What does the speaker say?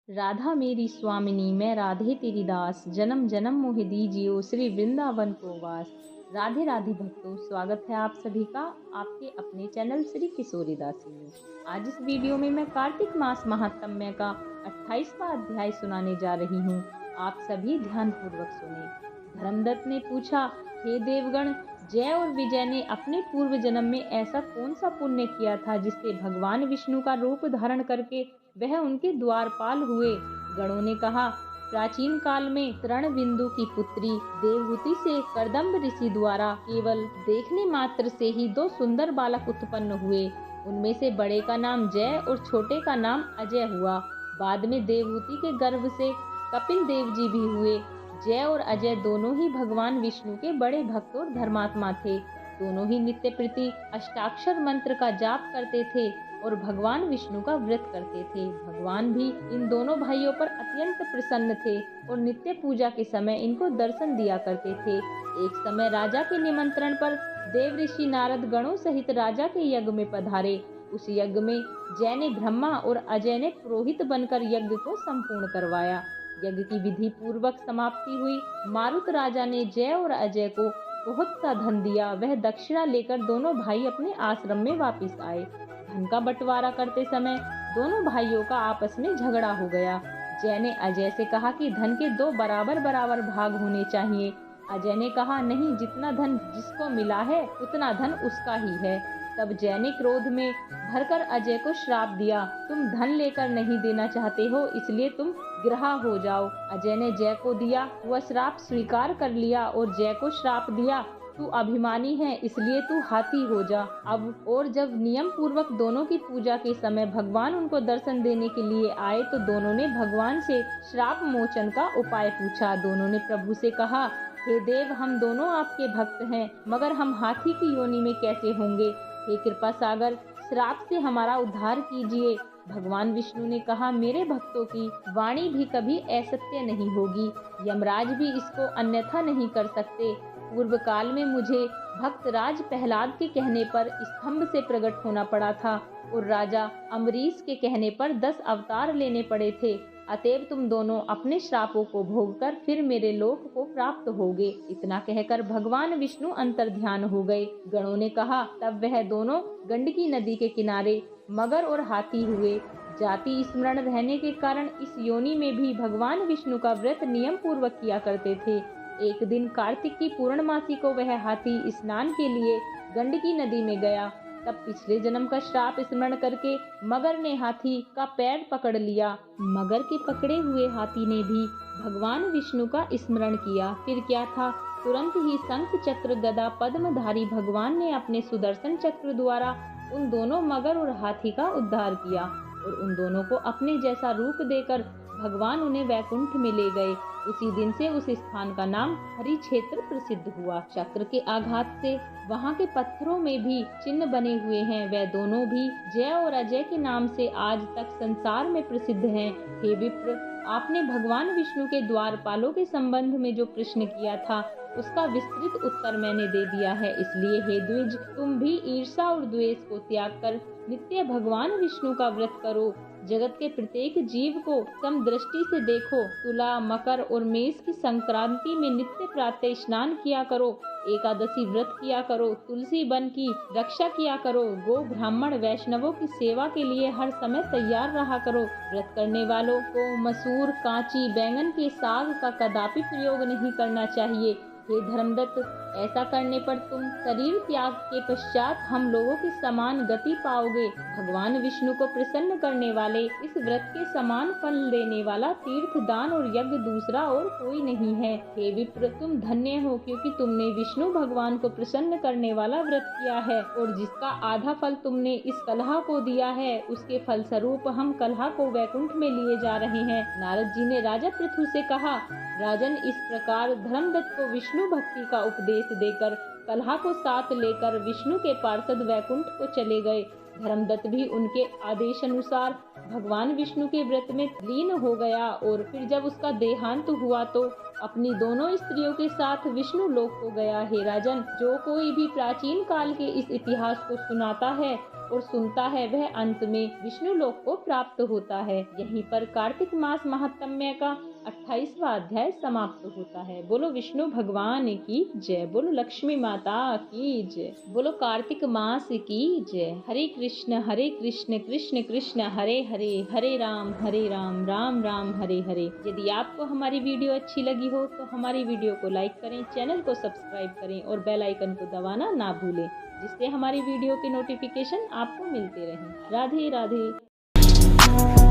राधा मेरी स्वामिनी मैं राधे तेरी दास, जन्म जन्म मोहि दीजियो श्री वृंदावन को वास। राधे राधे भक्तों, स्वागत है आप सभी का आपके अपने चैनल श्री किशोरी दासी में। आज इस वीडियो में मैं कार्तिक मास महात्म्य का 28वां अध्याय सुनाने जा रही हूँ। आप सभी ध्यान पूर्वक सुने। धर्मदत्त ने पूछा, हे देवगण, जय और विजय ने अपने पूर्व जन्म में ऐसा कौन सा पुण्य किया था जिससे भगवान विष्णु का रूप धारण करके वह उनके द्वारपाल हुए। गणों ने कहा, प्राचीन काल में तृण बिंदु की पुत्री देवहूति से कर्दम्ब ऋषि द्वारा केवल देखने मात्र से ही दो सुंदर बालक उत्पन्न हुए। उनमें से बड़े का नाम जय और छोटे का नाम अजय हुआ। बाद में देवहूति के गर्भ से कपिल देव जी भी हुए। जय और अजय दोनों ही भगवान विष्णु के बड़े भक्त और धर्मात्मा थे। दोनों ही नित्य प्रति अष्टाक्षर मंत्र का जाप करते थे और भगवान विष्णु का व्रत करते थे। भगवान भी इन दोनों भाइयों पर अत्यंत प्रसन्न थे और नित्य पूजा के समय इनको दर्शन दिया करते थे। एक समय राजा के निमंत्रण पर देव ऋषि नारद गणों सहित राजा के यज्ञ में पधारे। उस यज्ञ में जय ने ब्रह्मा और अजय ने पुरोहित बनकर यज्ञ को संपूर्ण करवाया। यज्ञ की विधि पूर्वक समाप्ति हुई। मारुत राजा ने जय और अजय को बहुत सा धन दिया। वह दक्षिणा लेकर दोनों भाई अपने आश्रम में वापिस आए। धन का बंटवारा करते समय दोनों भाइयों का आपस में झगड़ा हो गया। जय ने अजय से कहा कि धन के दो बराबर बराबर भाग होने चाहिए। अजय ने कहा, नहीं, जितना धन जिसको मिला है उतना धन उसका ही है। तब जय ने क्रोध में भरकर अजय को श्राप दिया, तुम धन लेकर नहीं देना चाहते हो, इसलिए तुम ग्रहा हो जाओ। अजय ने जय को दिया, वह श्राप स्वीकार कर लिया और जय को श्राप दिया, तू अभिमानी है इसलिए तू हाथी हो जा। अब और जब नियम पूर्वक दोनों की पूजा के समय भगवान उनको दर्शन देने के लिए आए तो दोनों ने भगवान से श्राप मोचन का उपाय पूछा। दोनों ने प्रभु से कहा, हे देव, हम दोनों आपके भक्त हैं, मगर हम हाथी की योनि में कैसे होंगे? हे कृपा सागर, श्राप से हमारा उद्धार कीजिए। भगवान विष्णु ने कहा, मेरे भक्तों की वाणी भी कभी असत्य नहीं होगी। यमराज भी इसको अन्यथा नहीं कर सकते। पूर्व काल में मुझे भक्त राज प्रहलाद के कहने पर स्तंभ से प्रकट होना पड़ा था और राजा अम्बरीश के कहने पर 10 अवतार लेने पड़े थे। अतएव तुम दोनों अपने श्रापों को भोगकर फिर मेरे लोक को प्राप्त होगे। इतना कहकर भगवान विष्णु अंतर्ध्यान हो गए। गणों ने कहा, तब वह दोनों गंडकी नदी के किनारे मगर और हाथी हुए। जाति स्मरण रहने के कारण इस योनि में भी भगवान विष्णु का व्रत नियम पूर्वक किया करते थे। एक दिन कार्तिक की पूर्णमासी को वह हाथी स्नान के लिए गंडकी नदी में गया। तब पिछले जन्म का श्राप स्मरण करके मगर ने हाथी का पैर पकड़ लिया। मगर के पकड़े हुए हाथी ने भी भगवान विष्णु का स्मरण किया। फिर क्या था, तुरंत ही शंख चक्र गदा पद्मधारी भगवान ने अपने सुदर्शन चक्र द्वारा उन दोनों मगर और हाथी का उद्धार किया और उन दोनों को अपने जैसा रूप देकर भगवान उन्हें वैकुंठ में ले गए। उसी दिन से उस स्थान का नाम हरि क्षेत्र प्रसिद्ध हुआ। चक्र के आघात से वहाँ के पत्थरों में भी चिन्ह बने हुए हैं। वे दोनों भी जय और अजय के नाम से आज तक संसार में प्रसिद्ध हैं। हे विप्र, आपने भगवान विष्णु के द्वारपालों के संबंध में जो प्रश्न किया था उसका विस्तृत उत्तर मैंने दे दिया है। इसलिए हे द्विज, तुम भी ईर्षा और द्वेष को त्याग कर नित्य भगवान विष्णु का व्रत करो। जगत के प्रत्येक जीव को समदृष्टि से देखो। तुला, मकर और मेष की संक्रांति में नित्य प्रातः स्नान किया करो। एकादशी व्रत किया करो। तुलसी वन की रक्षा किया करो। गो ब्राह्मण वैष्णवों की सेवा के लिए हर समय तैयार रहा करो। व्रत करने वालों को मसूर, कांची, बैंगन के साग का कदापि प्रयोग नहीं करना चाहिए। हे धर्मदत्त, ऐसा करने पर तुम शरीर त्याग के पश्चात हम लोगों के समान गति पाओगे। भगवान विष्णु को प्रसन्न करने वाले इस व्रत के समान फल देने वाला तीर्थ, दान और यज्ञ दूसरा और कोई नहीं है। हे विप्र, तुम धन्य हो क्योंकि तुमने विष्णु भगवान को प्रसन्न करने वाला व्रत किया है और जिसका आधा फल तुमने इस कलहा को दिया है, उसके फल स्वरूप हम कलहा को वैकुंठ में लिए जा रहे हैं। नारद जी ने राजा पृथु से कहा, राजन, इस प्रकार धर्मदत्त को विष्णु भक्ति का उपदेश देकर कलहा को साथ लेकर विष्णु के पार्षद वैकुंठ को चले गए। धर्मदत्त भी उनके आदेश अनुसार भगवान विष्णु के व्रत में लीन हो गया और फिर जब उसका देहांत हुआ तो अपनी दोनों स्त्रियों के साथ विष्णु लोक को गया। हे राजन, जो कोई भी प्राचीन काल के इस इतिहास को सुनाता है और सुनता है वह अंत में विष्णु लोक को प्राप्त होता है। यहीं पर कार्तिक मास महात्म्य का 28वां अध्याय समाप्त होता है। बोलो विष्णु भगवान की जय, बोलो लक्ष्मी माता की जय, बोलो कार्तिक मास की जय। हरे कृष्ण कृष्ण कृष्ण हरे हरे, हरे राम राम राम हरे हरे। यदि आपको हमारी वीडियो अच्छी लगी हो तो हमारी वीडियो को लाइक करें, चैनल को सब्सक्राइब करें और बेल आइकन को दबाना ना भूलें, जिससे हमारी वीडियो के नोटिफिकेशन आपको मिलते रहें। राधे राधे।